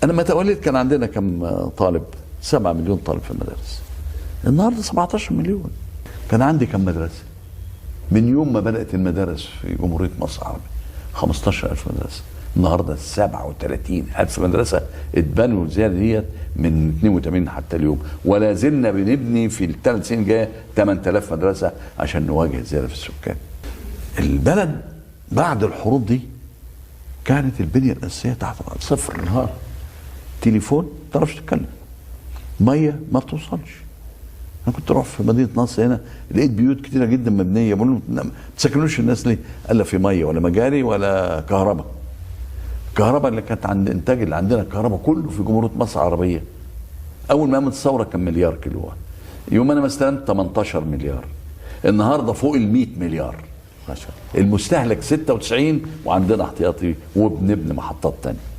انا لما توليت كان عندنا كم طالب؟ 7 مليون طالب في المدارس. النهارده 17 مليون. كان عندي كم مدرسه؟ من يوم ما بدات المدارس في جمهوريه مصر العربيه 15,000 مدرسه، النهارده 37,000 مدرسه اتبنوا زياده ديت من 82 حتى اليوم، ولا زلنا بنبني في الثلاث سنين الجايه 8,000 مدرسه عشان نواجه الزياده في السكان. البلد بعد الحروب دي كانت البنيه الاساسيه تحت الارض صفر نهار. تليفون ما تعرفش تتكلم، ميه ما بتوصلش. انا كنت اروح في مدينه نصر هنا لقيت بيوت كتيره جدا مبنيه، بقول لهم ما تسكنوش الناس ليه؟ قال لا في ميه ولا مجاري ولا كهرباء. الكهرباء اللي كانت عند انتاج اللي عندنا الكهرباء كله في جمهوريه مصر العربيه اول ما قامت الثوره كان مليار كيلو وات. يوم انا ما استلمت 18 مليار، النهارده فوق ال 100 مليار. المستهلك 96 وعندنا احتياطي وبنبني محطات تانية.